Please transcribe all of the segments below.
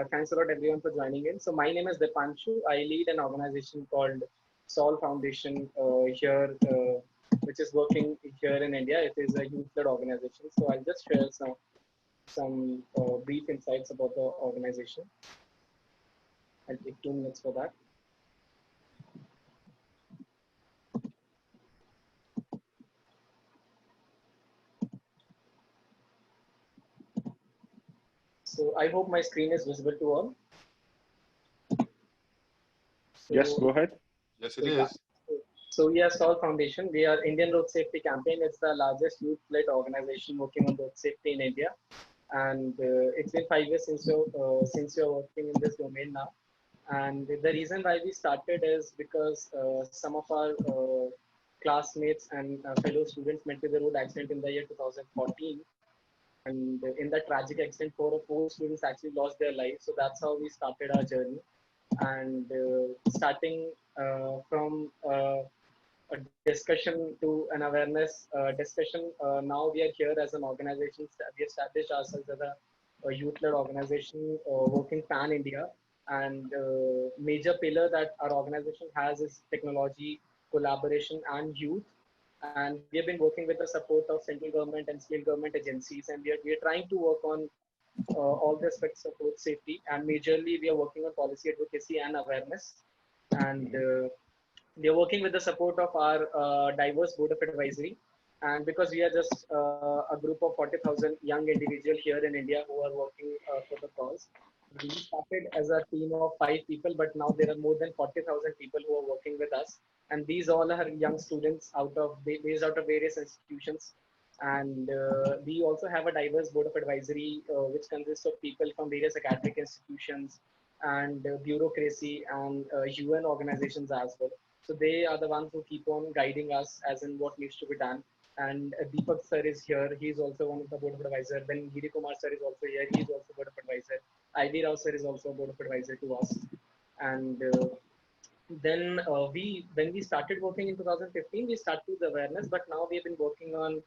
Thanks a lot everyone for joining in. So my name is Dipanshu. I lead an organization called Sol Foundation here, which is working here in India. It is a youth-led organization. So I'll just share some brief insights about the organization. I'll take 2 minutes for that. So I hope my screen is visible to all. Yes, go ahead. Yes, it is. So we are Sol Foundation. We are Indian Road Safety Campaign. It's the largest youth-led organization working on road safety in India. And it's been 5 years since you're working in this domain now. And the reason why we started is because some of our classmates and fellow students met with a road accident in the year 2014. And in that tragic accident, four students actually lost their lives. So that's how we started our journey. And starting from a discussion to an awareness discussion, now we are here as an organization. We established ourselves as a youth-led organization working pan-India. And major pillar that our organization has is technology, collaboration, and youth. And we have been working with the support of central government and state government agencies, and we are trying to work on all the aspects of road safety. And majorly, we are working on policy advocacy and awareness. And we are working with the support of our diverse board of advisory. And because we are just a group of 40,000 young individuals here in India who are working for the cause, we started as a team of 5 people, but now there are more than 40,000 people who are working with us. And these all are young students based out of various institutions. And we also have a diverse board of advisory, which consists of people from various academic institutions and bureaucracy and UN organizations as well. So they are the ones who keep on guiding us as in what needs to be done. And Deepak sir is here. He's also one of the board of advisor. Then Girikumar sir is also here. He's also board of advisor. Ivy Rao sir is also a board of advisor to us. And then when we started working in 2015, we started with awareness, but now we have been working on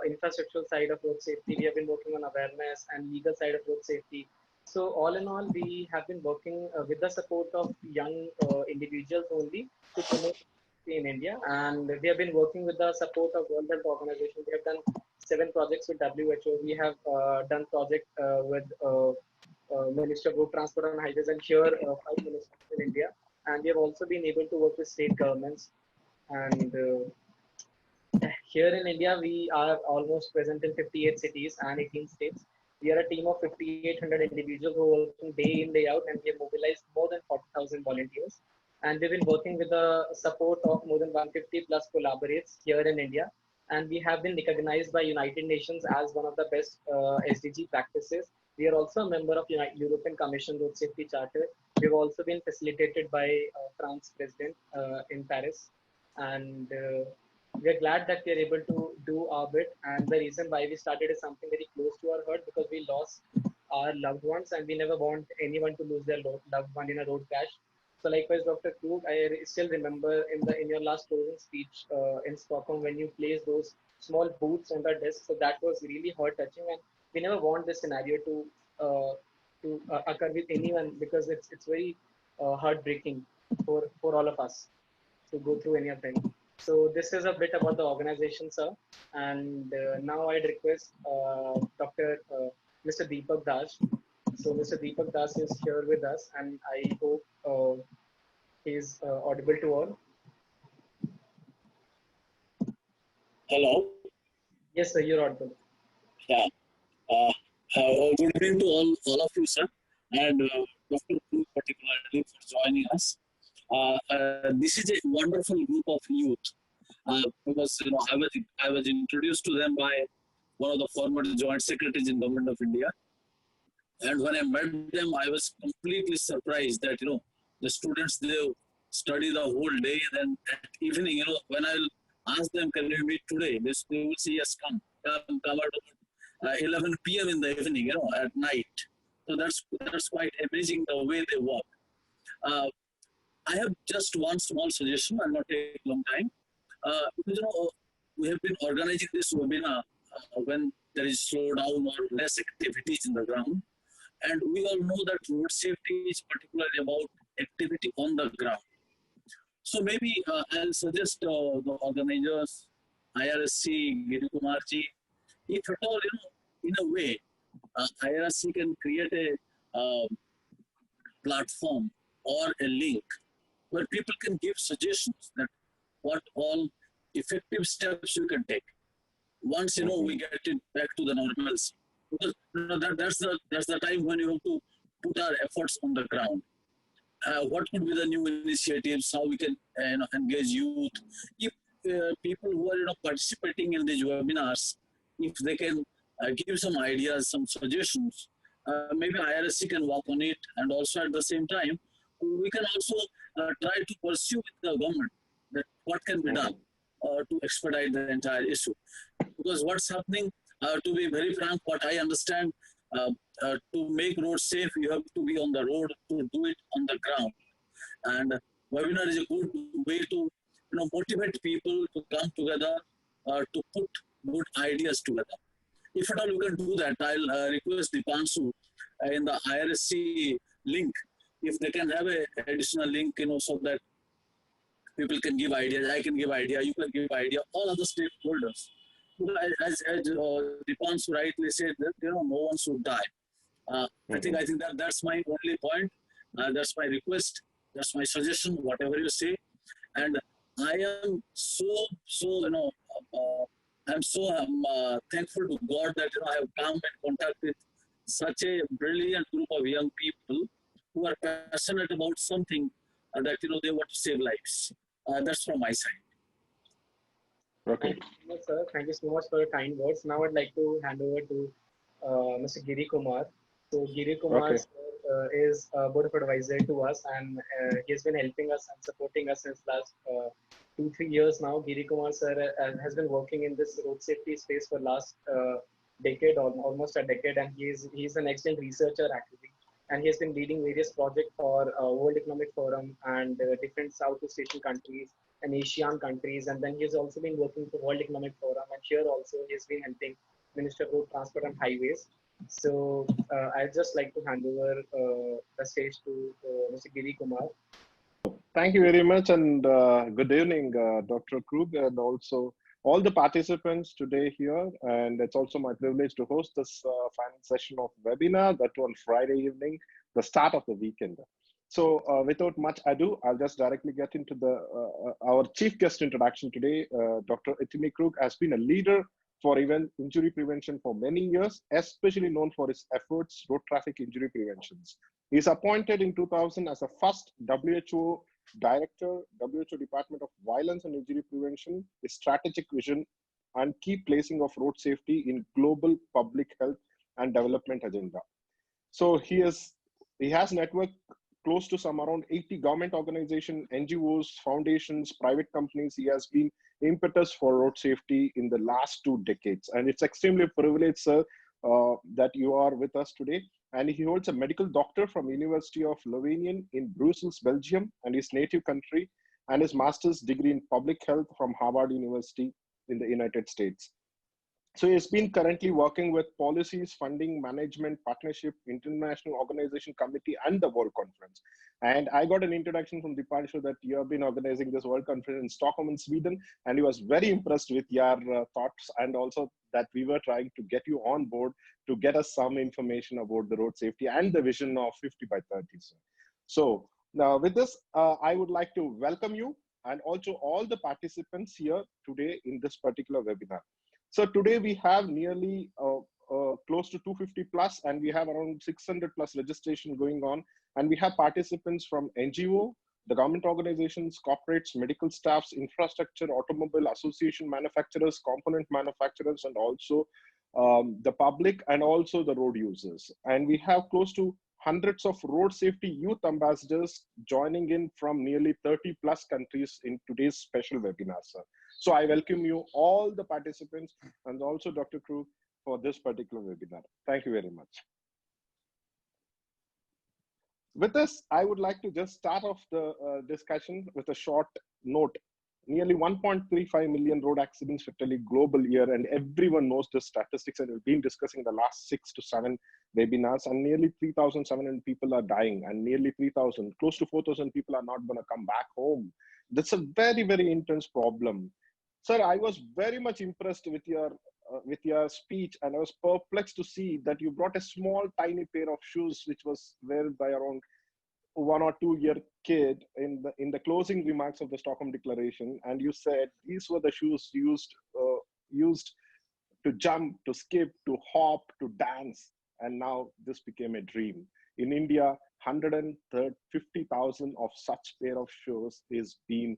infrastructural side of road safety. We have been working on awareness and legal side of road safety. So all in all, we have been working with the support of young individuals only to promote safety in India. And we have been working with the support of World Health Organization. We have done 7 projects with WHO. We have done project with Minister of Road Transport and Highways, and here 5 ministers in India. And we have also been able to work with state governments. And here in India, we are almost present in 58 cities and 18 states. We are a team of 5,800 individuals who are working day in, day out, and we have mobilized more than 40,000 volunteers. And we've been working with the support of more than 150 plus collaborates here in India. And we have been recognized by United Nations as one of the best SDG practices. We are also a member of European Commission Road Safety Charter. We've also been facilitated by France President in Paris. And we're glad that we're able to do our bit. And the reason why we started is something very close to our heart, because we lost our loved ones and we never want anyone to lose their loved one in a road crash. So likewise, Dr. Krug, I still remember in your last closing speech in Stockholm when you placed those small booths on the desk. So that was really heart touching, and we never want this scenario to occur with anyone, because it's very heartbreaking for all of us to go through any of them. So this is a bit about the organization, sir. And now I'd request Mr. Deepak Das. So Mr. Deepak Das is here with us, and I hope he's audible to all. Hello. Yes, sir, you're audible. Yeah. Good evening to all of you, sir, and Dr. Krug particularly for joining us. This is a wonderful group of youth because I was introduced to them by one of the former joint secretaries in Government of India, and when I met them, I was completely surprised that the students, they study the whole day, and then at evening, when I ask them, can we meet today? They will say yes, come at 11 p.m. in the evening, at night. So that's quite amazing the way they work. I have just one small suggestion. I'll not take a long time. Because, we have been organizing this webinar when there is slowdown or less activities in the ground. And we all know that road safety is particularly about activity on the ground. So maybe I'll suggest the organizers, IRSC, Girikumarji, if at all, in a way, IRSC can create a platform or a link where people can give suggestions that what all effective steps you can take once we get it back to the normalcy. Because that's the time when you have to put our efforts on the ground. What could be the new initiatives? How we can engage youth? If people who are participating in these webinars, if they can give some ideas, some suggestions, maybe IRSC can work on it, and also at the same time, we can also try to pursue with the government that what can be done to expedite the entire issue. Because what's happening, to be very frank, what I understand, to make roads safe, you have to be on the road, to do it on the ground. And webinar is a good way to motivate people to come together, to put good ideas together. If at all you can do that, I'll request Dipanshu in the IRSC link, if they can have a additional link, so that people can give ideas, I can give idea, you can give idea, all other stakeholders. As Dipanshu rightly said, that no one should die. I think that's my only point. That's my request. That's my suggestion. Whatever you say, and I am I'm so thankful to God that I have come in contact with such a brilliant group of young people who are passionate about something that they want to save lives. That's from my side. Okay. Thank you so much, sir. Thank you so much for your kind words. Now I'd like to hand over to Mr. Girikumar. So Girikumar Okay. is a board of advisor to us, and he's been helping us and supporting us since last 2-3 years now. Girikumar sir has been working in this road safety space for last decade, or almost a decade, and he's an excellent researcher actually. And he has been leading various projects for World Economic Forum and different Southeast Asian countries and Asian countries. And then he's also been working for World Economic Forum. And here also he's been helping Minister of Road Transport and Highways. So I'd just like to hand over the stage to Mr. Girikumar. Thank you very much, and good evening, Dr. Krug, and also all the participants today here. And it's also my privilege to host this final session of webinar, that on Friday evening, the start of the weekend. So without much ado, I'll just directly get into our chief guest introduction today. Dr. Etienne Krug has been a leader for event injury prevention for many years, especially known for his efforts road traffic injury preventions. He is appointed in 2000 as a first WHO Director, WHO Department of Violence and Injury Prevention, his strategic vision and key placing of road safety in global public health and development agenda. So he has networked close to some around 80 government organizations, NGOs, foundations, private companies. He has been impetus for road safety in the last 2 decades. And it's extremely privileged, sir, that you are with us today. And he holds a medical doctor from University of Leuven in Brussels, Belgium, and his native country, and his master's degree in public health from Harvard University in the United States. So he's been currently working with policies, funding, management, partnership, international organization committee, and the World Conference. And I got an introduction from Dipanshu that you have been organizing this World Conference in Stockholm in Sweden, and he was very impressed with your thoughts, and also that we were trying to get you on board to get us some information about the road safety and the vision of 50 by 30. So now with this, I would like to welcome you and also all the participants here today in this particular webinar. So today we have nearly close to 250 plus, and we have around 600 plus registration going on. And we have participants from NGO, the government organizations, corporates, medical staffs, infrastructure, automobile association manufacturers, component manufacturers, and also the public and also the road users. And we have close to hundreds of road safety youth ambassadors joining in from nearly 30 plus countries in today's special webinar, sir. So I welcome you, all the participants, and also Dr. Krug for this particular webinar. Thank you very much. With this, I would like to just start off the discussion with a short note. nearly 1.35 million road accidents fatally global year, and everyone knows the statistics, and we've been discussing the last 6 to 7 webinars, and nearly 3,700 people are dying, and nearly 3,000, close to 4,000 people are not going to come back home. That's a very, very intense problem. Sir, I was very much impressed with your speech, and I was perplexed to see that you brought a small, tiny pair of shoes, which was worn by around 1 or 2 year kid in the closing remarks of the Stockholm Declaration, and you said these were the shoes used to jump, to skip, to hop, to dance, and now this became a dream. In India, 150,000 of such pair of shoes is being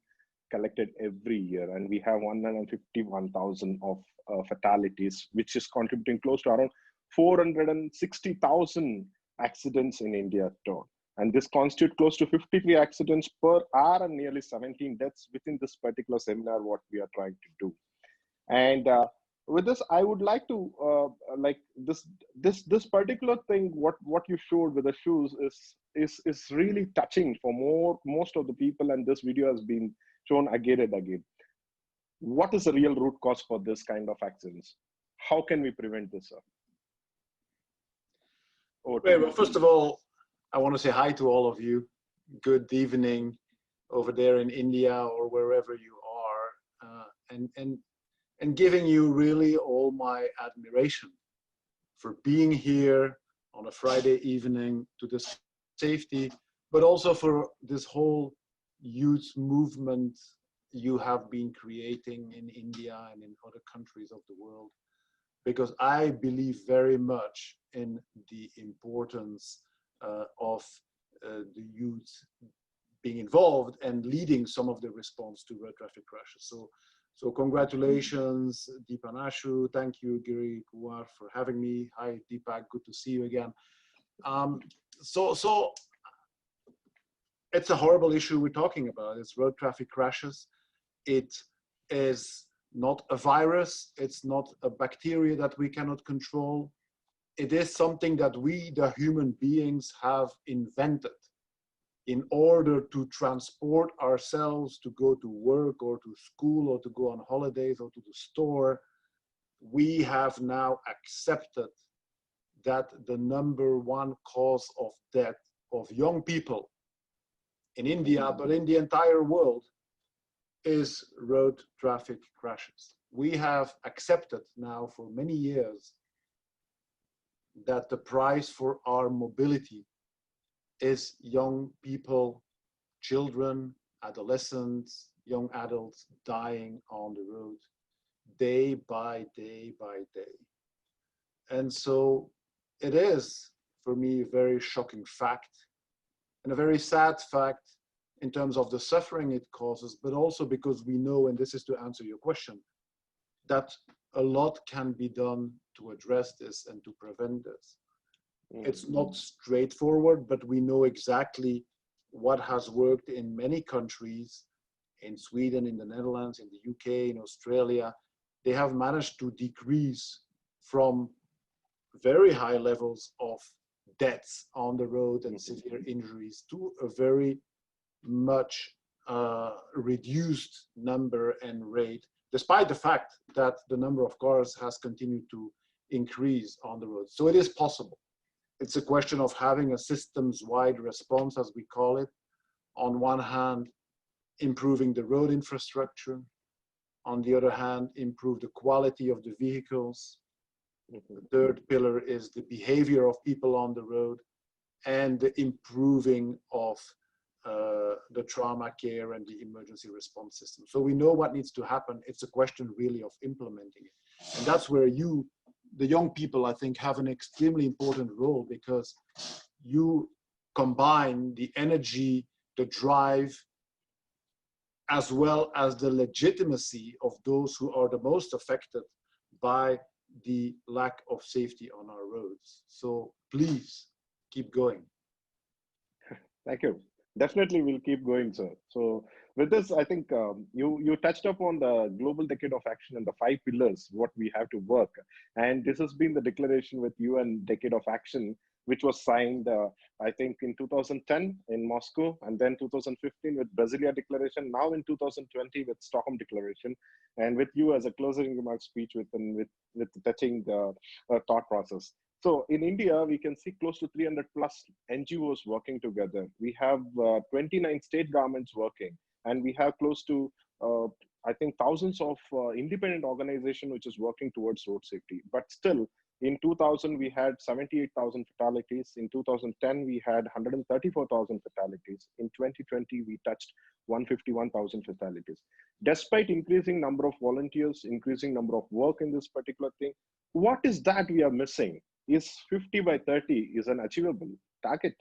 collected every year, and we have 151,000 of fatalities, which is contributing close to around 460,000 accidents in India too. And this constitutes close to 53 accidents per hour and nearly 17 deaths within this particular seminar, what we are trying to do. And with this, I would like to like this particular thing, what you showed with the shoes is really touching for most of the people, and this video has been shown again and again. What is the real root cause for this kind of accidents? How can we prevent this, sir? Well, first of all, I want to say hi to all of you. Good evening over there in India or wherever you are, and giving you really all my admiration for being here on a Friday evening to discuss safety, but also for this whole youth movement you have been creating in India and in other countries of the world, because I believe very much in the importance of the youth being involved and leading some of the response to road traffic crashes. So congratulations, Deepanashu. Thank you, Girikumar, for having me. Hi, Deepak. Good to see you again. So it's a horrible issue we're talking about. It's road traffic crashes. It is not a virus. It's not a bacteria that we cannot control. It is something that we, the human beings, have invented in order to transport ourselves, to go to work or to school or to go on holidays or to the store. We have now accepted that the #1 cause of death of young people in India, but in the entire world, is road traffic crashes. We have accepted now for many years that the price for our mobility is young people, children, adolescents, young adults dying on the road day by day by day. And so it is, for me, a very shocking fact and a very sad fact in terms of the suffering it causes, but also because we know, and this is to answer your question, that a lot can be done to address this and to prevent this. It's not straightforward, but we know exactly what has worked in many countries, in Sweden, in the Netherlands, in the UK, in Australia. They have managed to decrease from very high levels of deaths on the road and severe injuries to a very much reduced number and rate, despite the fact that the number of cars has continued to increase on the road. So it is possible. It's a question of having a systems-wide response, as we call it. On one hand, improving the road infrastructure. On the other hand, improve the quality of the vehicles. The third pillar is the behavior of people on the road and the improving of the trauma care and the emergency response system. So we know what needs to happen. It's a question really of implementing it. And that's where you, the young people, I think, have an extremely important role, because you combine the energy, the drive, as well as the legitimacy of those who are the most affected by the lack of safety on our roads. So please keep going. Thank you. Definitely we'll keep going, sir. So with this, I think you touched upon the global decade of action and the 5 pillars, what we have to work. And this has been the declaration with UN Decade of Action, which was signed, I think, in 2010 in Moscow, and then 2015 with Brasilia Declaration, now in 2020 with Stockholm Declaration, and with you as a closing remark speech with touching the thought process. So in India, we can see close to 300 plus NGOs working together. We have 29 state governments working, and we have close to, I think, thousands of independent organizations which is working towards road safety. But still, in 2000, we had 78,000 fatalities. In 2010, we had 134,000 fatalities. In 2020, we touched 151,000 fatalities. Despite increasing number of volunteers, increasing number of work in this particular thing, what is that we are missing? Is 50 by 30 is an achievable target?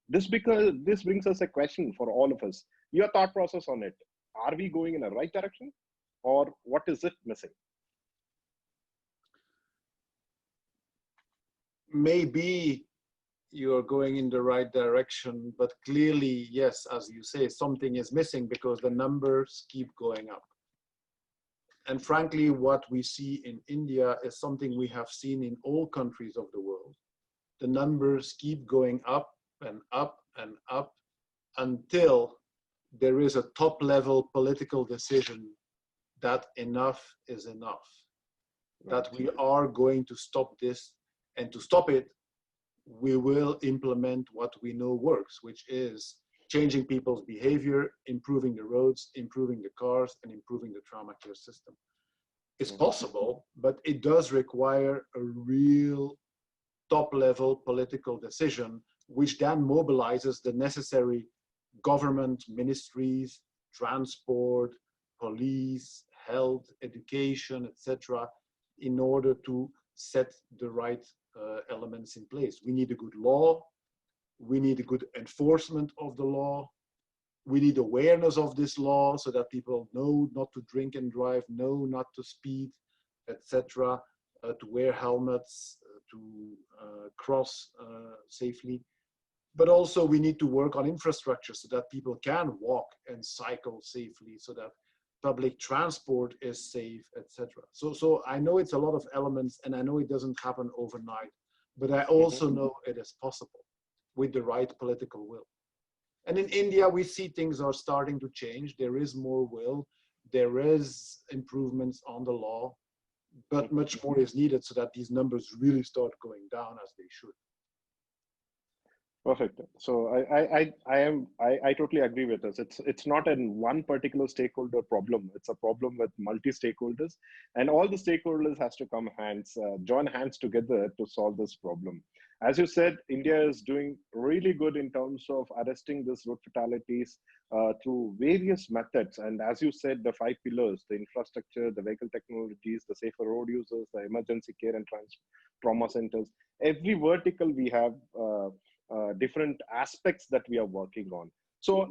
This brings us a question for all of us. Your thought process on it. Are we going in the right direction, or what is it missing? Maybe you're going in the right direction, but clearly, yes, as you say, something is missing because the numbers keep going up. And frankly, what we see in India is something we have seen in all countries of the world. The numbers keep going up and up and up until there is a top level political decision that enough is enough, that we are going to stop this. And to stop it, we will implement what we know works, which is changing people's behavior, improving the roads, improving the cars, and improving the trauma care system. It's possible, but it does require a real top-level political decision, which then mobilizes the necessary government, ministries, transport, police, health, education, etc., in order to set the right elements in place. We need a good law. We need a good enforcement of the law. We need awareness of this law so that people know not to drink and drive, know not to speed, etc., to wear helmets, to cross safely. But also we need to work on infrastructure so that people can walk and cycle safely, so that public transport is safe, etc. So I know it's a lot of elements, and I know it doesn't happen overnight, but I also know it is possible with the right political will. And in India, we see things are starting to change. There is more will. There is improvements on the law, but much more is needed so that these numbers really start going down as they should. Perfect. So I totally agree with this. It's not in one particular stakeholder problem. It's a problem with multi-stakeholders, and all the stakeholders has to join hands together to solve this problem. As you said, India is doing really good in terms of arresting this road fatalities through various methods. And as you said, the 5 pillars: the infrastructure, the vehicle technologies, the safer road users, the emergency care and trauma centers. Every vertical we have different aspects that we are working on. So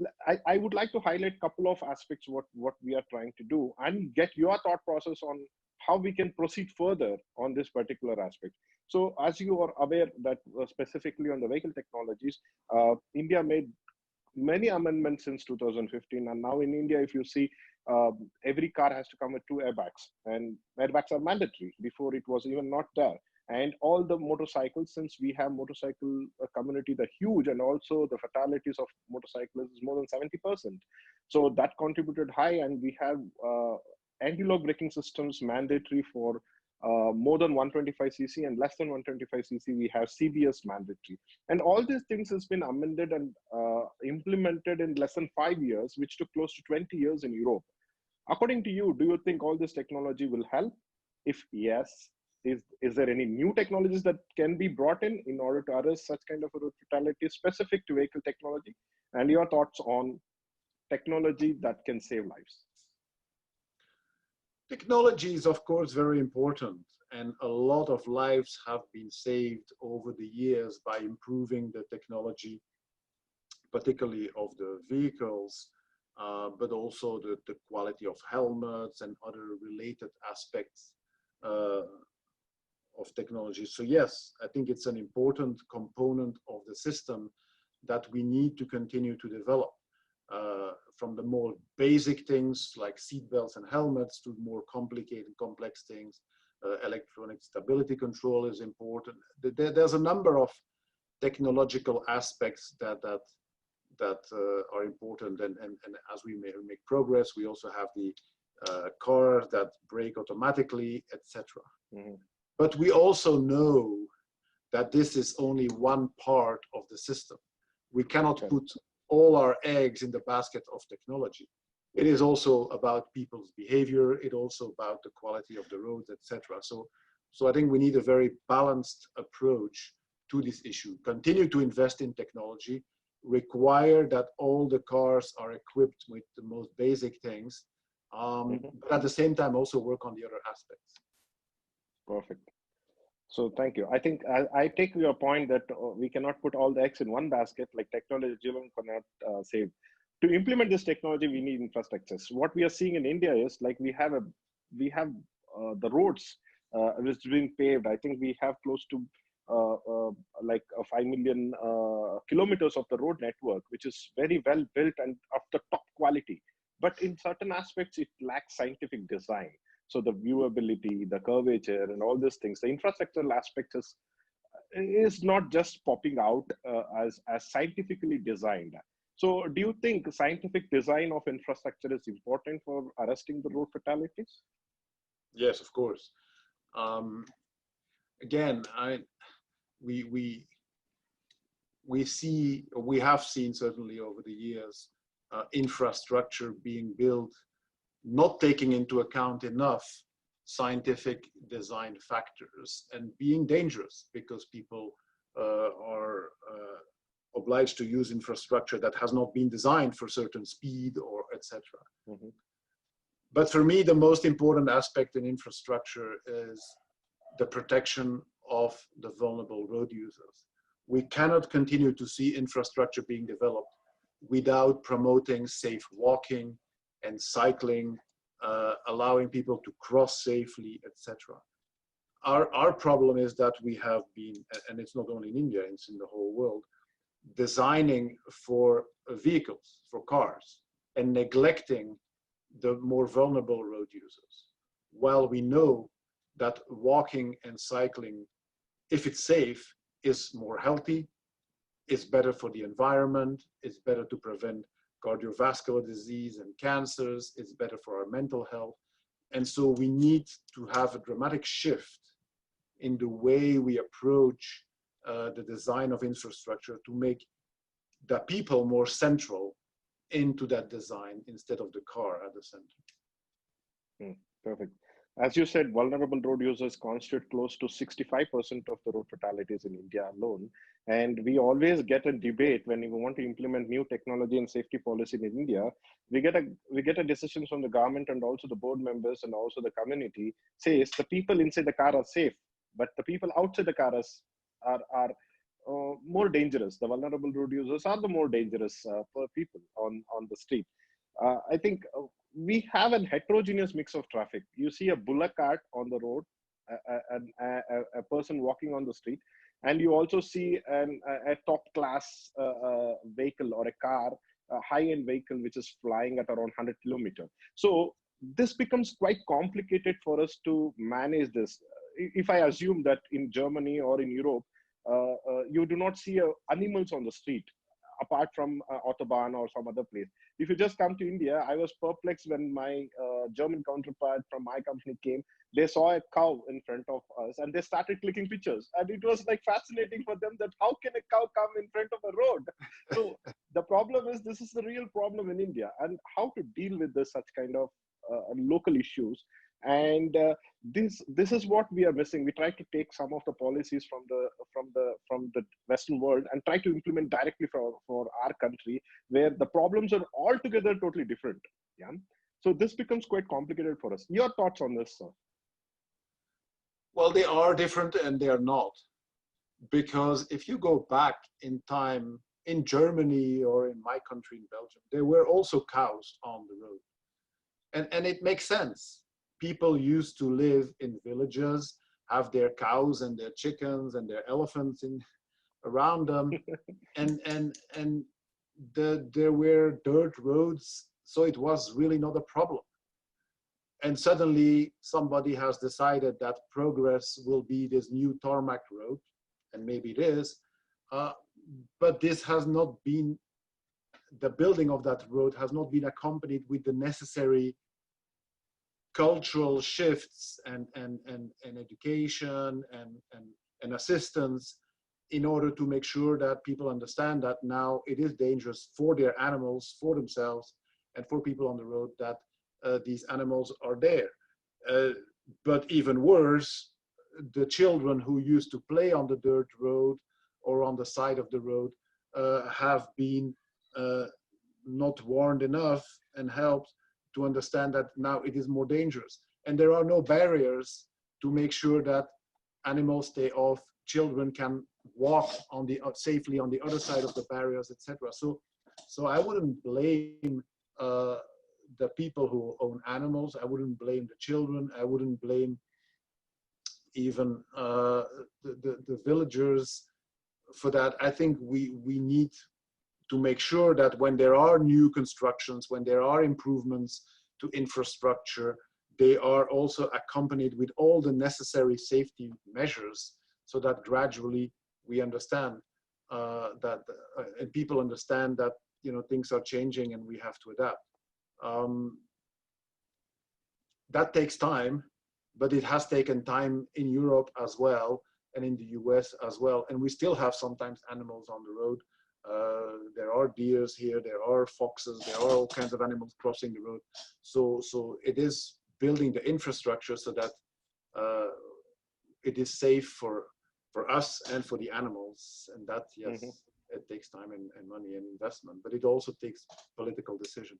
I would like to highlight a couple of aspects what we are trying to do and get your thought process on how we can proceed further on this particular aspect. So as you are aware that specifically on the vehicle technologies, India made many amendments since 2015, and now in India, if you see, every car has to come with 2 airbags, and airbags are mandatory. Before it was even not there. And all the motorcycles, since we have motorcycle community, the huge, and also the fatalities of motorcyclists is more than 70%. So that contributed high, and we have anti-lock braking systems mandatory for more than 125cc, and less than 125cc, we have CBS mandatory. And all these things has been amended and implemented in less than 5 years, which took close to 20 years in Europe. According to you, do you think all this technology will help? If yes, is there any new technologies that can be brought in order to arrest such kind of a road fatality specific to vehicle technology? And your thoughts on technology that can save lives? Technology is, of course, very important, and a lot of lives have been saved over the years by improving the technology, particularly of the vehicles, but also the quality of helmets and other related aspects of technology. So yes, I think it's an important component of the system that we need to continue to develop. from the more basic things like seat belts and helmets to more complicated, complex things. Electronic stability control is important. There's a number of technological aspects that are important, and as we make progress, we also have the cars that brake automatically, etc. Mm-hmm. But we also know that this is only one part of the system. We cannot put all our eggs in the basket of technology. It is also about people's behavior. It also about the quality of the roads, etc. So I think we need a very balanced approach to this issue. Continue to invest in technology, require that all the cars are equipped with the most basic things, but at the same time also work on the other aspects. Perfect. So thank you. I think I take your point that we cannot put all the eggs in one basket, like technology alone cannot save. To implement this technology, we need infrastructures. What we are seeing in India is like we have the roads which is being paved. I think we have close to like 5 million kilometers of the road network, which is very well built and of the top quality. But in certain aspects, it lacks scientific design. So the viewability, the curvature, and all these things, the infrastructural aspect is not just popping out as scientifically designed. So do you think scientific design of infrastructure is important for arresting the road fatalities? Yes, of course. Again, we have seen certainly over the years infrastructure being built not taking into account enough scientific design factors and being dangerous because people are obliged to use infrastructure that has not been designed for certain speed or etc. Mm-hmm. But for me, the most important aspect in infrastructure is the protection of the vulnerable road users. We cannot continue to see infrastructure being developed without promoting safe walking and cycling, allowing people to cross safely, etc. Our problem is that we have been, and it's not only in India, it's in the whole world, designing for vehicles, for cars, and neglecting the more vulnerable road users. While we know that walking and cycling, if it's safe, is more healthy, it's better for the environment, it's better to prevent cardiovascular disease and cancers, it's better for our mental health. And so we need to have a dramatic shift in the way we approach the design of infrastructure to make the people more central into that design instead of the car at the center. Perfect. As you said, vulnerable road users constitute close to 65% of the road fatalities in India alone. And we always get a debate when we want to implement new technology and safety policy in India. We get a decision from the government and also the board members and also the community says the people inside the car are safe, but the people outside the car are more dangerous. The vulnerable road users are the more dangerous people on the street. I think we have a heterogeneous mix of traffic. You see a bullock cart on the road, a person walking on the street, and you also see a top class vehicle or a car, a high-end vehicle, which is flying at around 100 kilometers. So this becomes quite complicated for us to manage this. If I assume that in Germany or in Europe, you do not see animals on the street, apart from Autobahn or some other place. If you just come to India, I was perplexed when my German counterpart from my company came. They saw a cow in front of us and they started clicking pictures. And it was like fascinating for them that how can a cow come in front of a road? So the problem is, this is the real problem in India, and how to deal with this such kind of local issues. And this is what we are missing. We try to take some of the policies from the Western world and try to implement directly for our country, where the problems are altogether totally different. Yeah. So this becomes quite complicated for us. Your thoughts on this, sir? Well, they are different and they are not. Because if you go back in time in Germany or in my country in Belgium, there were also cows on the road. And it makes sense. People used to live in villages, have their cows and their chickens and their elephants around them. And there were dirt roads, so it was really not a problem. And suddenly somebody has decided that progress will be this new tarmac road, and maybe it is, but this has not been, the building of that road has not been accompanied with the necessary cultural shifts and education and assistance in order to make sure that people understand that now it is dangerous for their animals, for themselves, and for people on the road, that these animals are there. But even worse, the children who used to play on the dirt road or on the side of the road have been not warned enough and helped to understand that now it is more dangerous. And there are no barriers to make sure that animals stay off, children can walk on the safely on the other side of the barriers, etc. So I wouldn't blame the people who own animals. I wouldn't blame the children. I wouldn't blame even the villagers for that. I think we need to make sure that when there are new constructions, when there are improvements to infrastructure, they are also accompanied with all the necessary safety measures, so that gradually we understand that, and people understand that, you know, things are changing and we have to adapt. That takes time, but it has taken time in Europe as well, and in the US as well. And we still have sometimes animals on the road. There are deers here, there are foxes, there are all kinds of animals crossing the road. So it is building the infrastructure so that it is safe for us and for the animals. And that, yes, it takes time and money and investment, but it also takes political decision.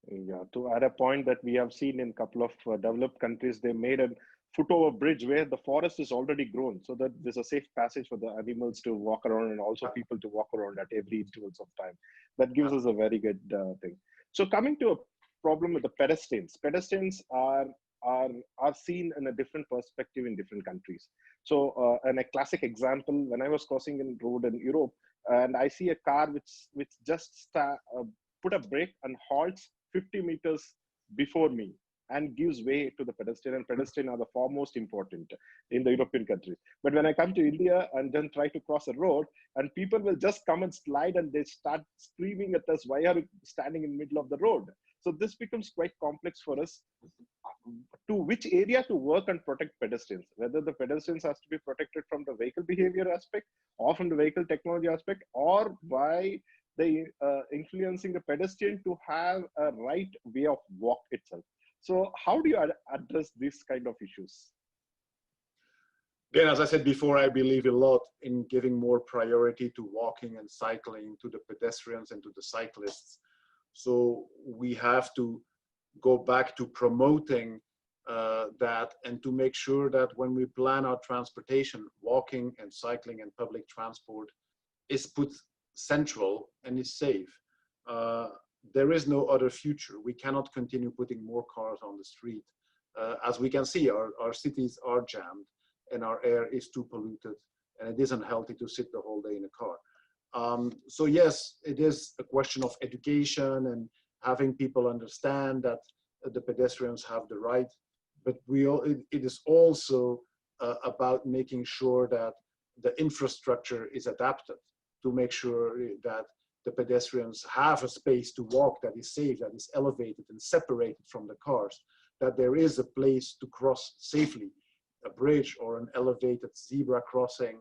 Yeah, to add a point that we have seen in a couple of developed countries, they made a foot-over bridge where the forest is already grown, so that there's a safe passage for the animals to walk around and also people to walk around at every intervals of time. That gives us a very good thing. So coming to a problem with the pedestrians. Pedestrians are seen in a different perspective in different countries. So and a classic example, when I was crossing a road in Europe, and I see a car which just put a brake and halts 50 meters before me and gives way to the pedestrian, and pedestrians are the foremost important in the European countries. But when I come to India and then try to cross a road, and people will just come and slide and they start screaming at us, why are you standing in the middle of the road? So this becomes quite complex for us, to which area to work and protect pedestrians, whether the pedestrians has to be protected from the vehicle behavior aspect or from the vehicle technology aspect, or by the influencing the pedestrian to have a right way of walk itself. So how do you address these kind of issues? Again, as I said before, I believe a lot in giving more priority to walking and cycling, to the pedestrians and to the cyclists. So we have to go back to promoting that, and to make sure that when we plan our transportation, walking and cycling and public transport is put central and is safe. There is no other future. We cannot continue putting more cars on the street. As we can see, our cities are jammed and our air is too polluted, and it isn't healthy to sit the whole day in a car. So yes, it is a question of education and having people understand that the pedestrians have the right, but it is also about making sure that the infrastructure is adapted to make sure that the pedestrians have a space to walk that is safe, that is elevated and separated from the cars, that there is a place to cross safely, a bridge or an elevated zebra crossing,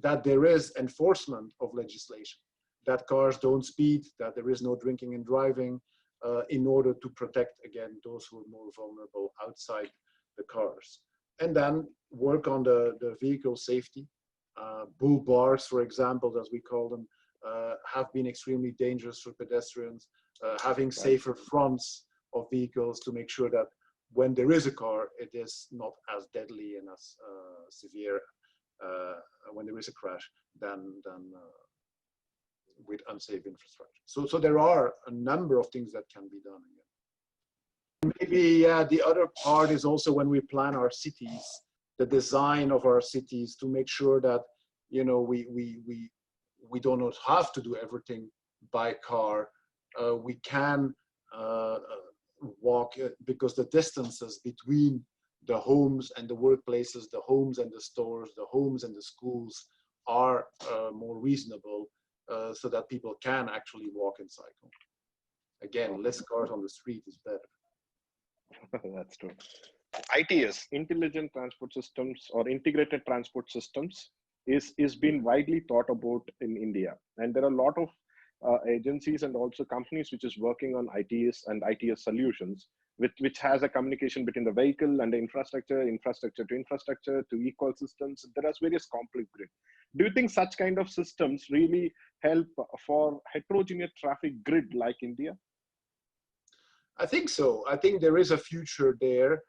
that there is enforcement of legislation, that cars don't speed, that there is no drinking and driving, in order to protect, again, those who are more vulnerable outside the cars. And then work on the vehicle safety. Bull bars, for example, as we call them, have been extremely dangerous for pedestrians. Having safer fronts of vehicles to make sure that when there is a car, it is not as deadly and as severe when there is a crash than with unsafe infrastructure. So there are a number of things that can be done. Maybe the other part is also when we plan our cities, the design of our cities, to make sure that, you know, we do not have to do everything by car. We can walk because the distances between the homes and the workplaces, the homes and the stores, the homes and the schools are more reasonable, so that people can actually walk and cycle. Again, less cars on the street is better. That's true. ITS, Intelligent Transport Systems or Integrated Transport Systems, is being widely thought about in India. And there are a lot of agencies and also companies which is working on ITS and ITS solutions, which has a communication between the vehicle and the infrastructure, infrastructure to infrastructure to ecosystems. There are various complex grid. Do you think such kind of systems really help for heterogeneous traffic grid like India? I think so. I think there is a future there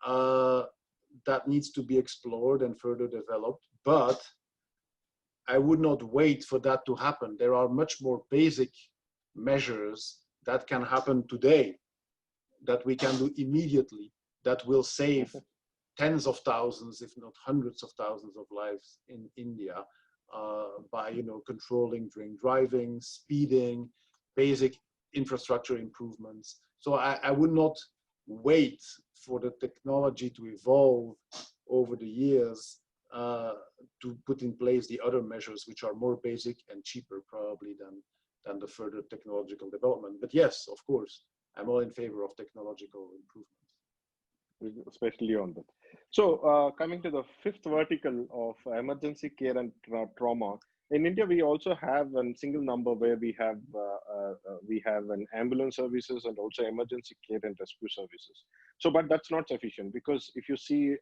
that needs to be explored and further developed, but I would not wait for that to happen. There are much more basic measures that can happen today, that we can do immediately, that will save tens of thousands, if not hundreds of thousands of lives in India by controlling drink driving, speeding, basic infrastructure improvements. So I would not wait for the technology to evolve over the years to put in place the other measures, which are more basic and cheaper probably than the further technological development. But yes, of course, I'm all in favor of technological improvements. Especially on that. So coming to the fifth vertical of emergency care and trauma, in India, we also have a single number where we have an ambulance services and also emergency care and rescue services. So, but that's not sufficient, because if you see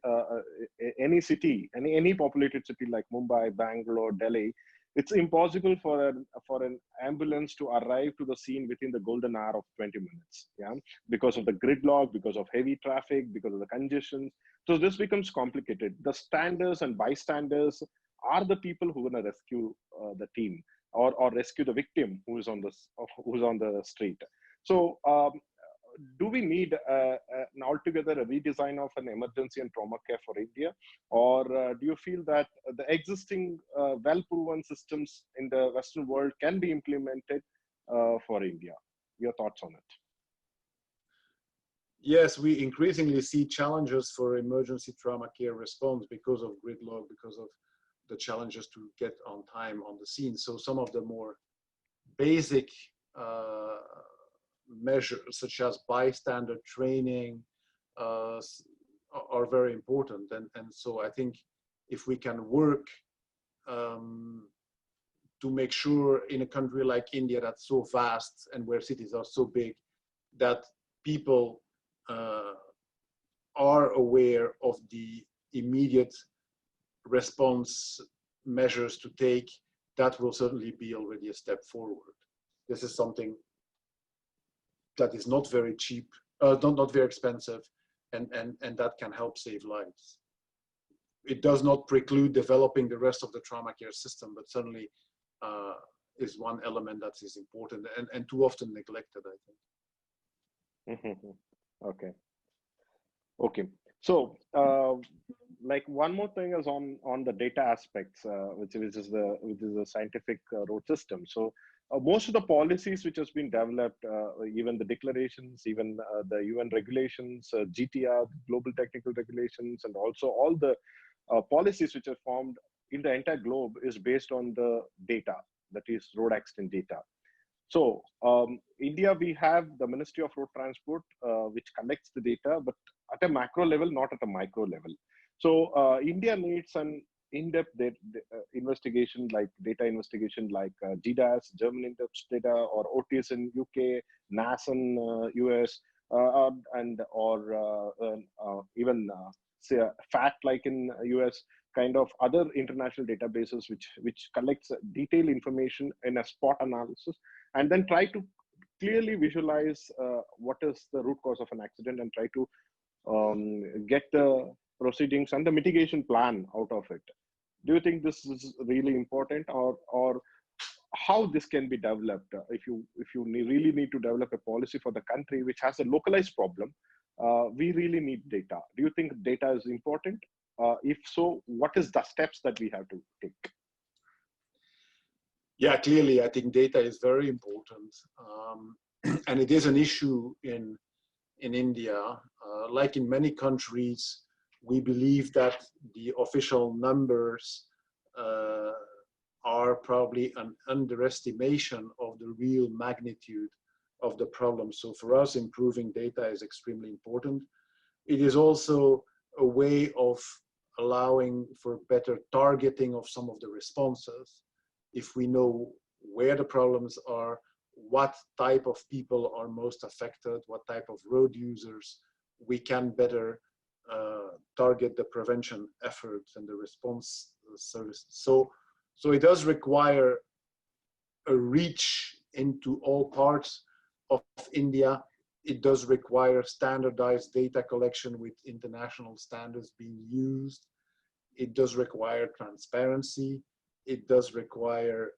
any city, any populated city like Mumbai, Bangalore, Delhi, it's impossible for an ambulance to arrive to the scene within the golden hour of 20 minutes. Yeah, because of the gridlock, because of heavy traffic, because of the congestion. So this becomes complicated. The standers and bystanders are the people who are going to rescue the team or rescue the victim who is on the street. So do we need an altogether a redesign of an emergency and trauma care for India, or do you feel that the existing well-proven systems in the Western world can be implemented for India? Your thoughts on it? Yes, we increasingly see challenges for emergency trauma care response because of gridlock, because of the challenges to get on time on the scene. So some of the more basic measures, such as bystander training, are very important. And so I think if we can work to make sure in a country like India that's so vast and where cities are so big, that people are aware of the immediate response measures to take, that will certainly be already a step forward. This is something that is not very cheap, not very expensive, and that can help save lives. It does not preclude developing the rest of the trauma care system, but certainly is one element that is important and too often neglected, I think. Okay. Okay. So, like one more thing is on the data aspects, which is the scientific road system. So, most of the policies which has been developed, even the declarations, even the UN regulations, GTR, global technical regulations, and also all the policies which are formed in the entire globe is based on the data, that is road accident data. So India, we have the Ministry of Road Transport, which collects the data, but at a macro level, not at a micro level. So India needs an in-depth investigation, like data investigation, like GDAS, German in-depth data, or OTS in UK, NAS in US, even say FAT like in US, kind of other international databases which collects detailed information in a spot analysis, and then try to clearly visualize what is the root cause of an accident and try to get the proceedings and the mitigation plan out of it. Do you think this is really important, or how this can be developed? If you really need to develop a policy for the country which has a localized problem, we really need data. Do you think data is important? If so, what is the steps that we have to take? Yeah, clearly, I think data is very important, and it is an issue in India. Like in many countries, we believe that the official numbers are probably an underestimation of the real magnitude of the problem. So for us, improving data is extremely important. It is also a way of allowing for better targeting of some of the responses. If we know where the problems are, what type of people are most affected, what type of road users, we can better target the prevention efforts and the response service. So it does require a reach into all parts of India. It does require standardized data collection with international standards being used. It does require transparency. It does require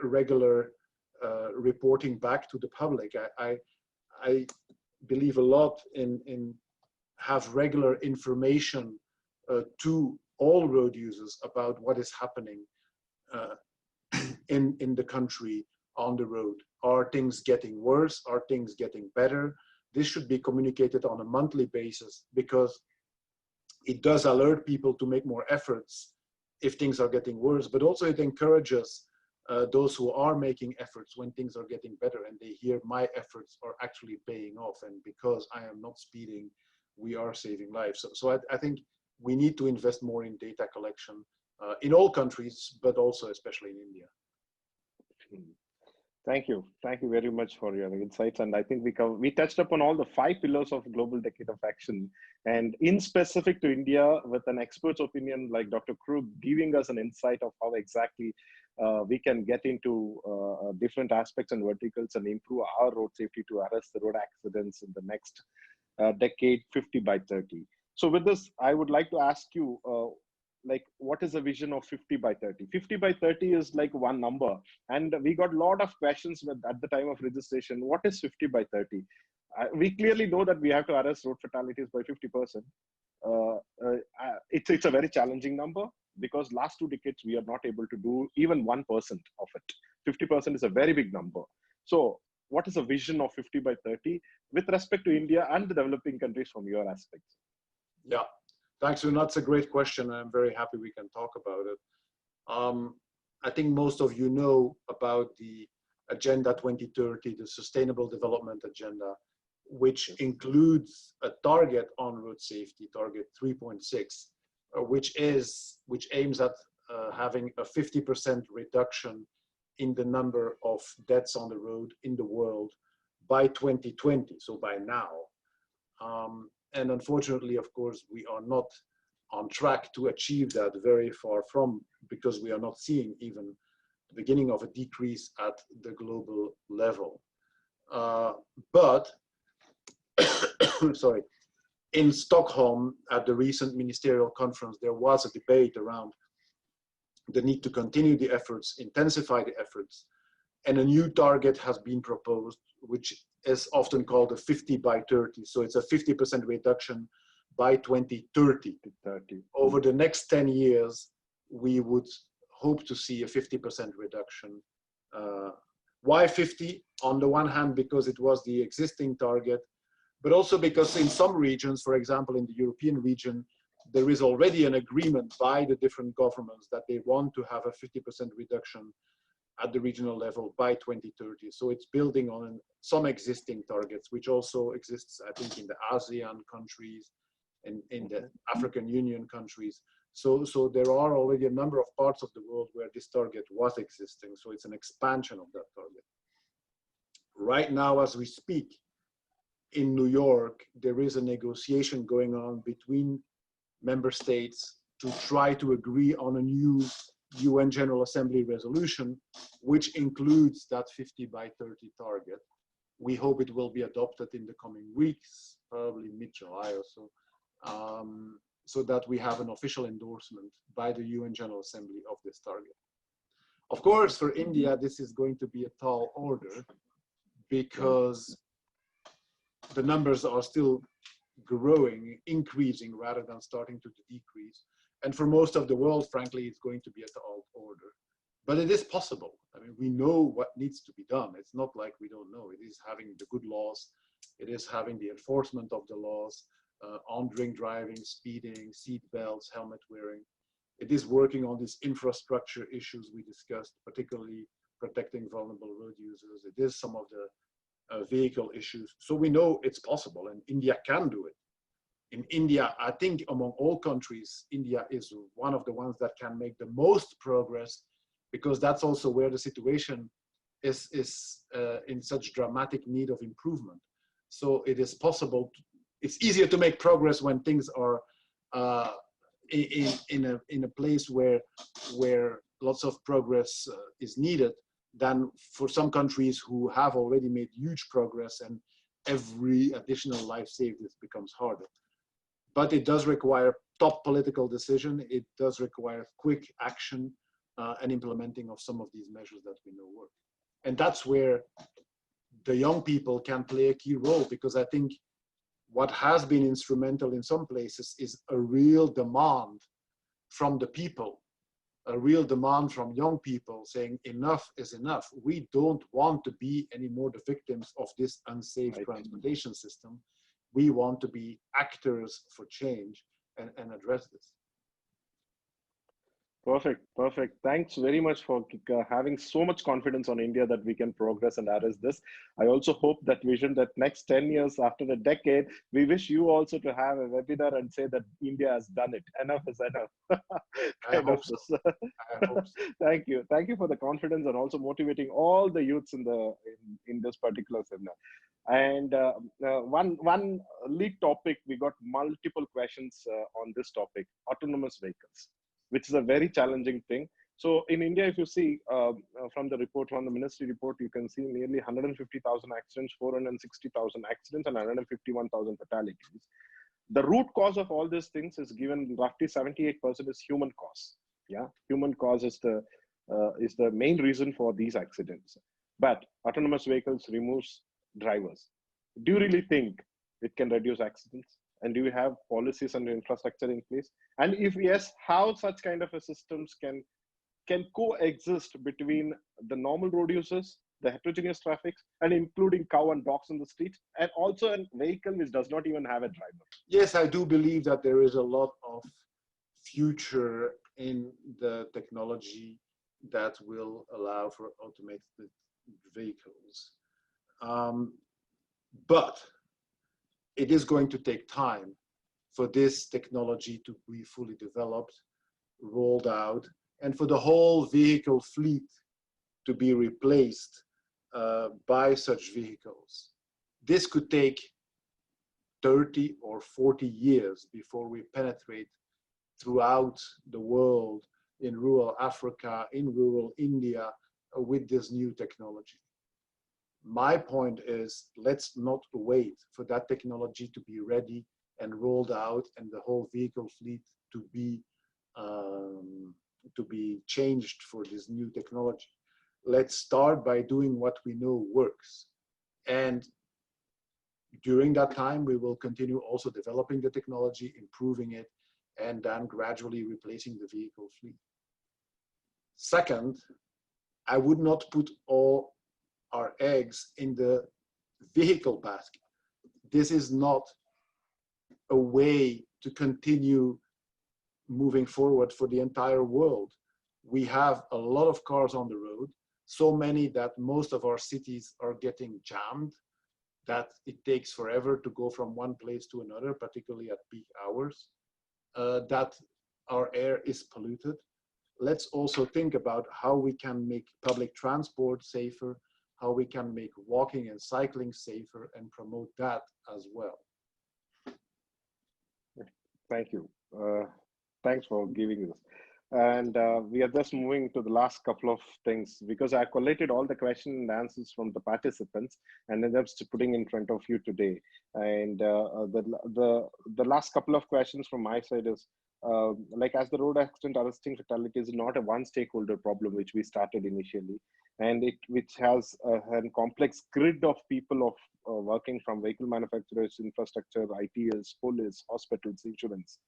regular reporting back to the public. I believe a lot in have regular information to all road users about what is happening in the country on the road. Are things getting worse? Are things getting better? This should be communicated on a monthly basis, because it does alert people to make more efforts if things are getting worse, but also it encourages those who are making efforts when things are getting better, and they hear my efforts are actually paying off, and because I am not speeding, we are saving lives. So I think we need to invest more in data collection in all countries, but also especially in India. Thank you very much for your insights. And I think we touched upon all the 5 pillars of Global Decade of Action, and in specific to India, with an expert's opinion like Dr. Krug giving us an insight of how exactly we can get into different aspects and verticals and improve our road safety to arrest the road accidents in the next decade, 50 by 30. So with this, I would like to ask you, like, what is the vision of 50 by 30? 50 by 30 is like one number. And we got a lot of questions at the time of registration. What is 50 by 30? We clearly know that we have to arrest road fatalities by 50%. It's a very challenging number, because last 2 decades, we are not able to do even 1% of it. 50% is a very big number. So what is the vision of 50 by 30 with respect to India and the developing countries from your aspects? Yeah, thanks. That's a great question. I'm very happy we can talk about it. I think most of you know about the Agenda 2030, the Sustainable Development Agenda, which includes a target on road safety, target 3.6, which aims at having a 50% reduction in the number of deaths on the road in the world by 2020, so by now. And unfortunately, of course, we are not on track to achieve that, very far from, because we are not seeing even the beginning of a decrease at the global level. But, sorry, in Stockholm at the recent ministerial conference, there was a debate around the need to continue the efforts, intensify the efforts, and a new target has been proposed, which is often called a 50 by 30. So it's a 50% reduction by 2030. Over the next 10 years, we would hope to see a 50% reduction. Why 50? On the one hand, because it was the existing target, but also because in some regions, for example, in the European region, there is already an agreement by the different governments that they want to have a 50% reduction at the regional level by 2030. So it's building on some existing targets, which also exists, I think, in the ASEAN countries and in the African Union countries. So there are already a number of parts of the world where this target was existing. So it's an expansion of that target. Right now, as we speak, in New York, there is a negotiation going on between member states to try to agree on a new UN General Assembly resolution, which includes that 50 by 30 target. We hope it will be adopted in the coming weeks, probably mid-July or so, so that we have an official endorsement by the UN General Assembly of this target. Of course, for India, this is going to be a tall order, because the numbers are still growing, increasing rather than starting to decrease. And for most of the world, frankly, it's going to be a tall order, But it is possible. I mean, we know what needs to be done. It's not like we don't know. It is having the good laws. It is having the enforcement of the laws on drink driving, speeding, seat belts, helmet wearing. It is working on these infrastructure issues we discussed, particularly protecting vulnerable road users. It is some of the vehicle issues. So we know it's possible, and India can do it. In India, I think among all countries, India is one of the ones that can make the most progress, because that's also where the situation is in such dramatic need of improvement. So it is possible. It's easier to make progress when things are in a place where lots of progress is needed, than for some countries who have already made huge progress, and every additional life saved becomes harder. But it does require top political decision. It does require quick action and implementing of some of these measures that we know work. And that's where the young people can play a key role, because I think what has been instrumental in some places is a real demand from the people, a real demand from young people saying enough is enough. We don't want to be anymore the victims of this unsafe transportation system. We want to be actors for change and address this. Perfect, perfect. Thanks very much for having so much confidence on India that we can progress and address this. I also hope that vision that next 10 years after the decade, we wish you also to have a webinar and say that India has done it. Enough is enough. I hope so. I hope so. Thank you. Thank you for the confidence and also motivating all the youths in this particular seminar. And one lead topic, we got multiple questions on this topic, autonomous vehicles, which is a very challenging thing. So in India, if you see from the report, from the ministry report, you can see nearly 150,000 accidents, 460,000 accidents, and 151,000 fatalities. The root cause of all these things is given roughly 78% is human cause. Yeah, human cause is the main reason for these accidents. But autonomous vehicles removes drivers. Do you really think it can reduce accidents? And do you have policies and infrastructure in place? And if yes, how such kind of a systems can coexist between the normal road users, the heterogeneous traffic, and including cow and dogs on the streets, and also a vehicle which does not even have a driver? Yes, I do believe that there is a lot of future in the technology that will allow for automated vehicles. But it is going to take time for this technology to be fully developed, rolled out, and for the whole vehicle fleet to be replaced by such vehicles. This could take 30 or 40 years before we penetrate throughout the world, in rural Africa, in rural India, with this new technology. My point is, let's not wait for that technology to be ready and rolled out and the whole vehicle fleet to be changed for this new technology. Let's start by doing what we know works. And during that time, we will continue also developing the technology, improving it, and then gradually replacing the vehicle fleet. Second, I would not put all our eggs in the vehicle basket. This is not a way to continue moving forward for the entire world. We have a lot of cars on the road, so many that most of our cities are getting jammed, that it takes forever to go from one place to another, particularly at peak hours, that our air is polluted. Let's also think about how we can make public transport safer, how we can make walking and cycling safer, and promote that as well. Thank you. Thanks for giving this. And we are just moving to the last couple of things, because I collated all the questions and answers from the participants and then just putting in front of you today. And the last couple of questions from my side is, like, as the road accident arresting fatality is not a one stakeholder problem, which we started initially, and which has a complex grid of people working from vehicle manufacturers, infrastructure, ITs, police, hospitals, insurance.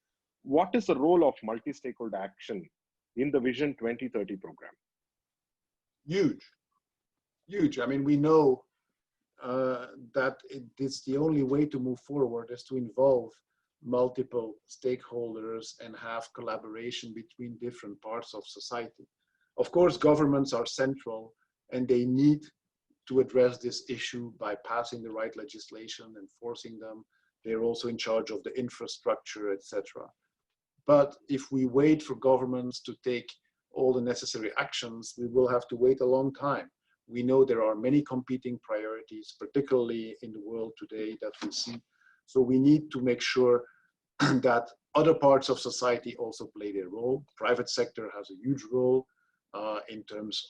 What is the role of multi-stakeholder action in the Vision 2030 program? huge, huge. I mean, we know that it's the only way to move forward is to involve multiple stakeholders and have collaboration between different parts of society. Of course, governments are central and they need to address this issue by passing the right legislation, enforcing them. They're also in charge of the infrastructure, etc. But if we wait for governments to take all the necessary actions, we will have to wait a long time. We know there are many competing priorities, particularly in the world today that we see. So we need to make sure that other parts of society also play their role. Private sector has a huge role in terms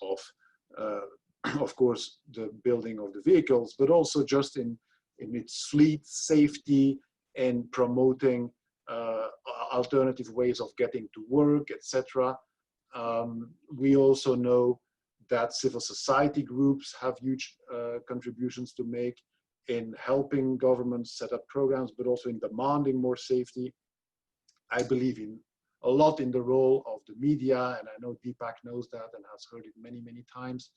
of course, the building of the vehicles, but also just in its fleet safety and promoting alternative ways of getting to work, etc. We also know that civil society groups have huge contributions to make in helping governments set up programs, but also in demanding more safety. I believe a lot in the role of the media, and I know Deepak knows that and has heard it many, many times.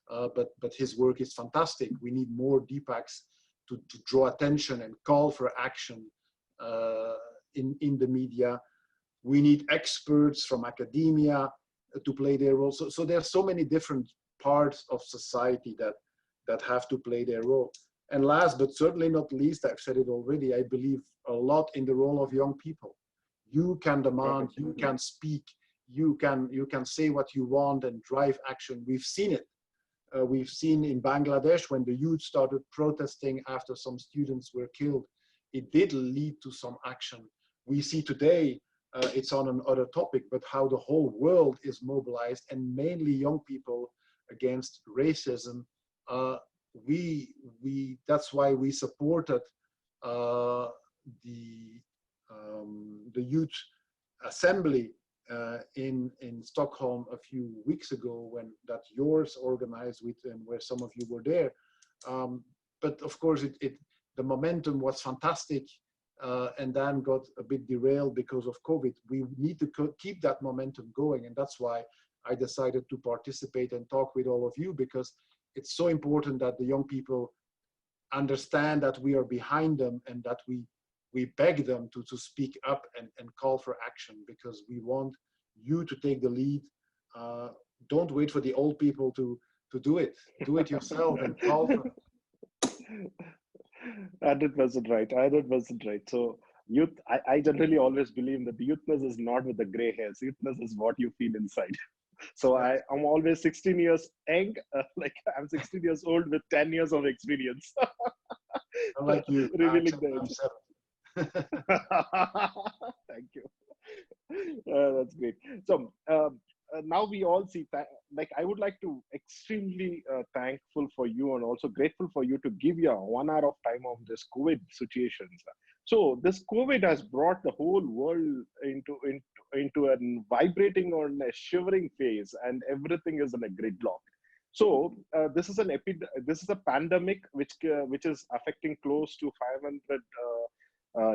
But his work is fantastic. We need more Deepaks to draw attention and call for action in the media. We need experts from academia to play their role. So there's so many different parts of society that have to play their role. And last, but certainly not least, I've said it already, I believe a lot in the role of young people. You can demand, you can speak, you can say what you want and drive action. We've seen it. We've seen in Bangladesh when the youth started protesting after some students were killed, it did lead to some action. We see today, it's on another topic, but how the whole world is mobilized and mainly young people against racism. That's why we supported the youth assembly in Stockholm a few weeks ago, when that yours organized with, and where some of you were there. But of course, the momentum was fantastic, and then got a bit derailed because of COVID. We need to keep that momentum going, and that's why I decided to participate and talk with all of you, because it's so important that the young people understand that we are behind them and that we beg them to speak up and call for action, because we want you to take the lead. Don't wait for the old people to do it. Do it yourself and call for 100% right. 100% right. So youth, I generally always believe that the youthness is not with the gray hairs. Youthness is what you feel inside. So I'm always 16 years young, like I'm 16 years old with 10 years of experience. Like you, revealing the Thank you. That's great. So now we all see, like I would like to extremely thankful for you and also grateful for you to give your 1 hour of time on this COVID situations. So this COVID has brought the whole world into a vibrating or a shivering phase, and everything is in a gridlock. So this is a pandemic which is affecting close to 500.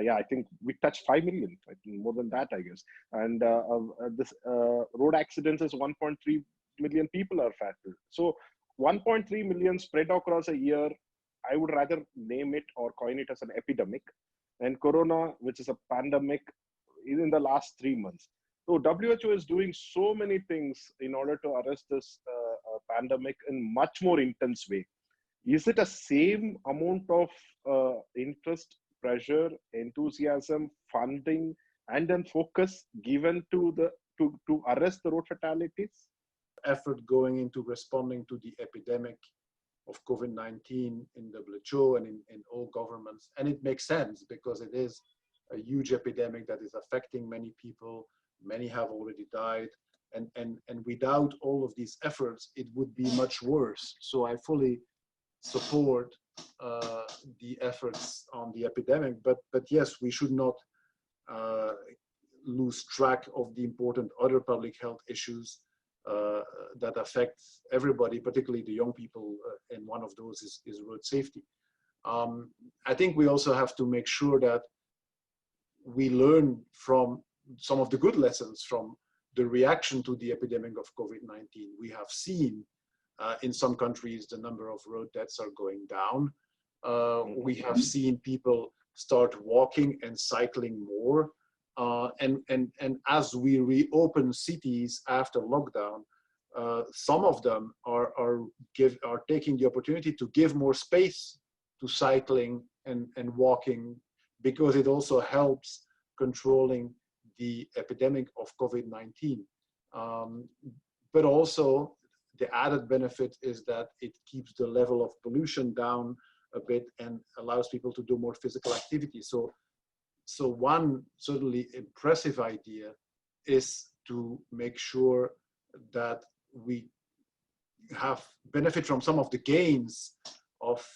Yeah, I think we touched 5 million, I think more than that, I guess. And this road accidents is 1.3 million people are affected. So 1.3 million spread across a year, I would rather name it or coin it as an epidemic. And Corona, which is a pandemic, is in the last 3 months. So WHO is doing so many things in order to arrest this pandemic in much more intense way. Is it a same amount of interest, pressure, enthusiasm, funding, and then focus given to arrest the road fatalities? Effort going into responding to the epidemic of COVID-19 in WHO and in all governments. And it makes sense because it is a huge epidemic that is affecting many people. Many have already died. And without all of these efforts, it would be much worse. So I fully support the efforts on the epidemic, but yes, we should not lose track of the important other public health issues that affect everybody, particularly the young people, and one of those is road safety. I think we also have to make sure that we learn from some of the good lessons from the reaction to the epidemic of COVID-19. We have seen In some countries, the number of road deaths are going down. We have seen people start walking and cycling more. And as we reopen cities after lockdown, some of them are taking the opportunity to give more space to cycling and walking, because it also helps controlling the epidemic of COVID-19. But also the added benefit is that it keeps the level of pollution down a bit and allows people to do more physical activity. So one certainly impressive idea is to make sure that we have benefit from some of the gains of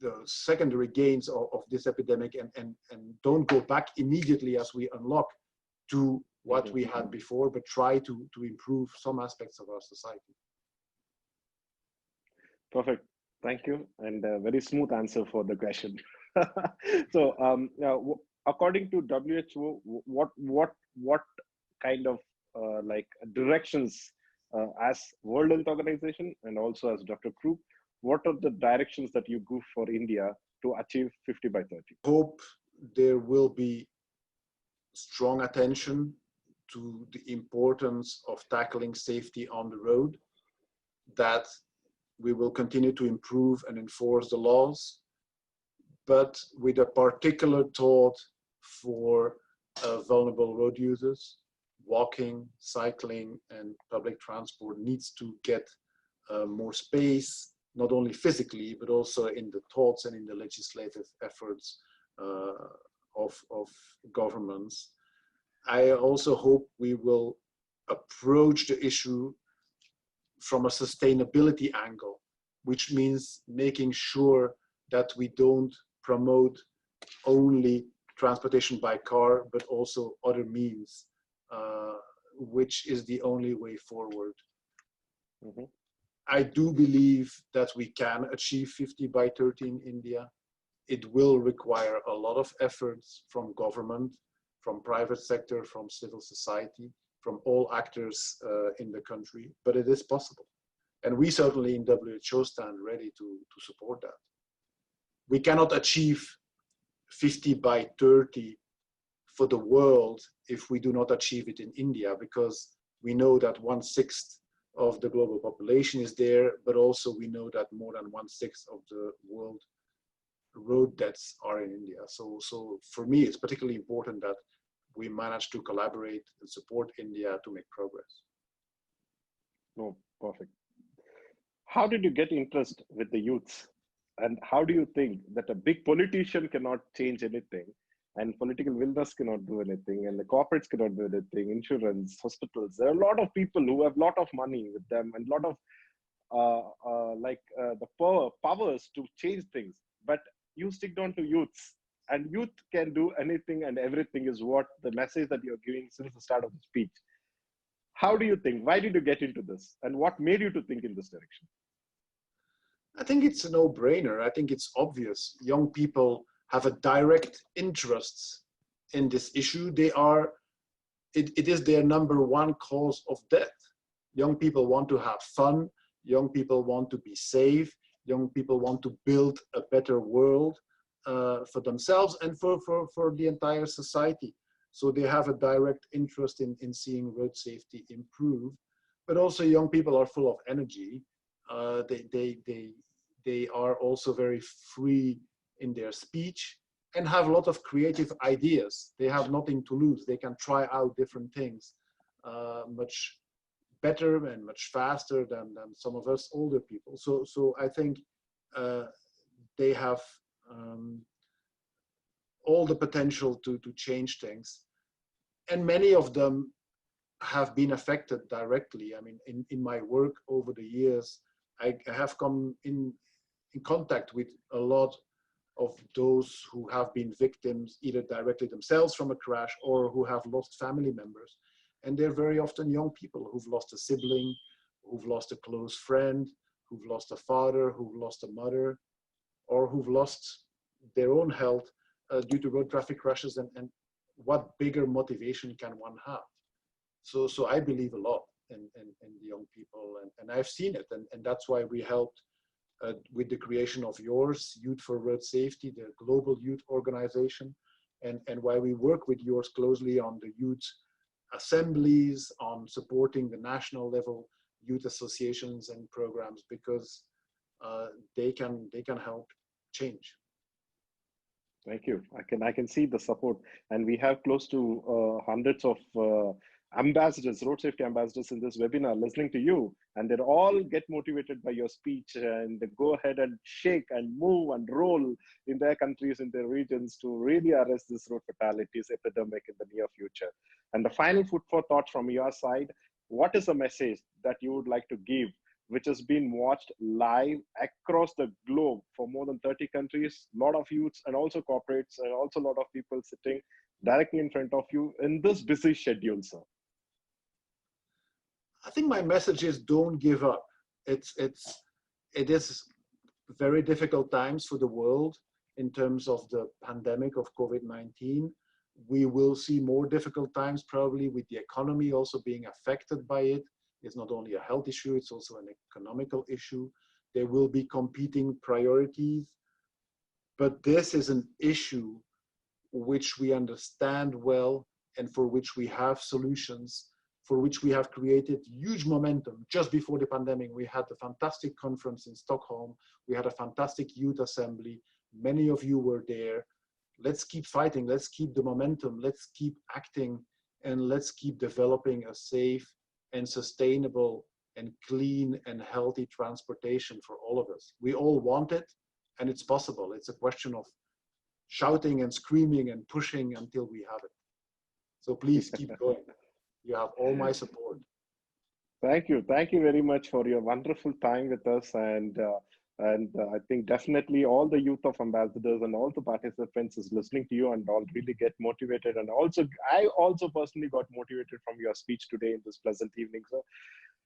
the secondary gains of this epidemic, and don't go back immediately as we unlock to what we had before, but try to improve some aspects of our society. Perfect. Thank you. And a very smooth answer for the question. So according to WHO, what kind of like directions as World Health Organization and also as Dr. Krug, what are the directions that you give for India to achieve 50 by 30? Hope there will be strong attention to the importance of tackling safety on the road, that we will continue to improve and enforce the laws, but with a particular thought for vulnerable road users. Walking, cycling, and public transport needs to get more space, not only physically, but also in the thoughts and in the legislative efforts of governments. I also hope we will approach the issue from a sustainability angle, which means making sure that we don't promote only transportation by car, but also other means, which is the only way forward. I do believe that we can achieve 50 by 30 in India. It will require a lot of efforts from government, from private sector, from civil society, from all actors in the country, but it is possible. And we certainly in WHO stand ready to support that. We cannot achieve 50 by 30 for the world if we do not achieve it in India, because we know that 1/6 of the global population is there, but also we know that more than 1/6 of the world road deaths are in India. So for me, it's particularly important that we manage to collaborate and support India to make progress. Oh, perfect. How did you get interest with the youths? And how do you think that a big politician cannot change anything, and political willness cannot do anything, and the corporates cannot do anything, insurance, hospitals? There are a lot of people who have a lot of money with them and a lot of the powers to change things. But you stick down to youths, and youth can do anything and everything is what the message that you're giving since the start of the speech. How do you think? Why did you get into this? And what made you to think in this direction? I think it's a no-brainer. I think it's obvious. Young people have a direct interest in this issue. It is their #1 cause of death. Young people want to have fun. Young people want to be safe. Young people want to build a better world for themselves and for the entire society. So they have a direct interest in seeing road safety improve. But also young people are full of energy. They are also very free in their speech and have a lot of creative ideas. They have nothing to lose. They can try out different things much better and much faster than some of us older people. So I think they have all the potential to change things. And many of them have been affected directly. I mean, in my work over the years, I have come in contact with a lot of those who have been victims either directly themselves from a crash or who have lost family members. And they're very often young people who've lost a sibling, who've lost a close friend, who've lost a father, who've lost a mother, or who've lost their own health due to road traffic crashes. And what bigger motivation can one have? So I believe a lot in the young people. And I've seen it, and that's why we helped with the creation of yours, Youth for Road Safety, the global youth organization, and why we work with yours closely on the youth assemblies, on supporting the national level youth associations and programs, because they can help change. Thank you. I can see the support, and we have close to hundreds of ambassadors, road safety ambassadors in this webinar listening to you, and they all get motivated by your speech and they go ahead and shake and move and roll in their countries, in their regions, to really arrest this road fatalities epidemic in the near future. And the final food for thought from your side, what is the message that you would like to give, which has been watched live across the globe for more than 30 countries, a lot of youths and also corporates, and also a lot of people sitting directly in front of you in this busy schedule, sir? I think my message is don't give up. It is very difficult times for the world in terms of the pandemic of COVID-19. We will see more difficult times probably with the economy also being affected by it. It's not only a health issue, it's also an economical issue. There will be competing priorities, but this is an issue which we understand well and for which we have solutions, for which we have created huge momentum. Just before the pandemic, we had a fantastic conference in Stockholm. We had a fantastic youth assembly. Many of you were there. Let's keep fighting. Let's keep the momentum. Let's keep acting, and let's keep developing a safe and sustainable and clean and healthy transportation for all of us. We all want it, and it's possible. It's a question of shouting and screaming and pushing until we have it. So please keep going. You have all my support. Thank you. Thank you very much for your wonderful time with us. And I think definitely all the youth of ambassadors and all the participants is listening to you and all really get motivated. And also, I also personally got motivated from your speech today in this pleasant evening. So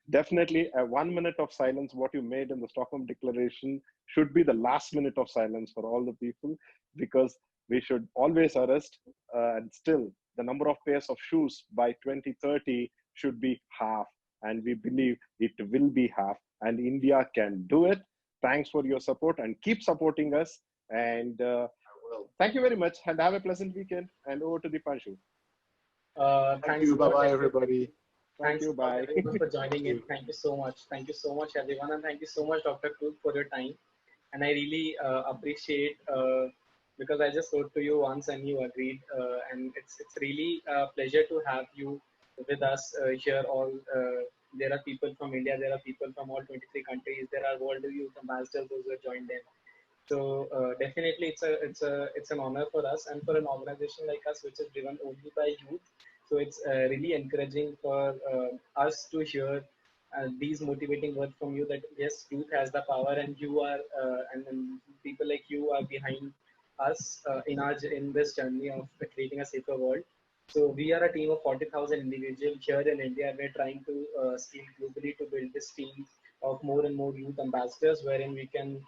definitely a 1 minute of silence, what you made in the Stockholm Declaration, should be the last minute of silence for all the people, because we should always arrest and still the number of pairs of shoes by 2030 should be half. And we believe it will be half, and India can do it. Thanks for your support and keep supporting us. And thank you very much, and have a pleasant weekend. And over to Dipanshu. Thank you. Bye-bye, everybody. Thanks you. Bye. everyone for joining in. Thank you so much. Thank you so much, everyone. And thank you so much, Dr. Krug, for your time. And I really appreciate, because I just wrote to you once and you agreed. And it's really a pleasure to have you with us here. There are people from India, there are people from all 23 countries, there are world youth ambassadors who have joined in. So definitely it's an honor for us, and for an organization like us, which is driven only by youth. So it's really encouraging for us to hear these motivating words from you, that yes, youth has the power, and you are, and people like you are behind us in this journey of creating a safer world. So we are a team of 40,000 individuals here in India. We're trying to scale globally to build this team of more and more youth ambassadors, wherein we can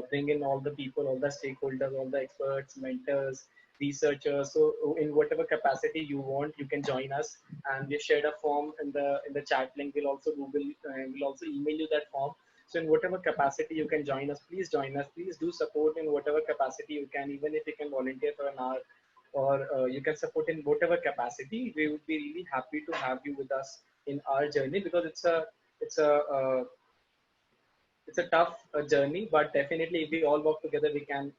bring in all the people, all the stakeholders, all the experts, mentors, researchers. So in whatever capacity you want, you can join us. And we shared a form in the chat link. We'll also we'll also email you that form. So in whatever capacity you can join us, please join us. Please do support in whatever capacity you can, even if you can volunteer for an hour, or you can support in whatever capacity. We would be really happy to have you with us in our journey, because it's a tough journey, but definitely if we all work together, we can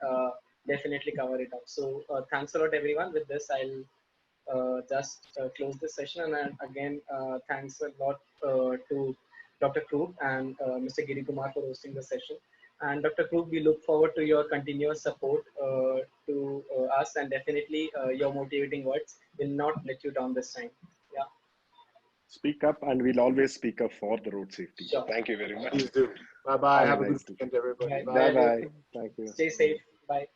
definitely cover it up. So thanks a lot, everyone. With this, I'll just close this session. And again, thanks a lot to Dr. Krug and Mr. Girikumar for hosting the session. And Dr. Krug, we look forward to your continuous support to us, and definitely your motivating words will not let you down this time. Yeah. Speak up, and we'll always speak up for the road safety. Sure. Thank you very much. Please do. Bye-bye. Have a good weekend, everybody. Bye-bye. Thank you. Stay safe. Bye.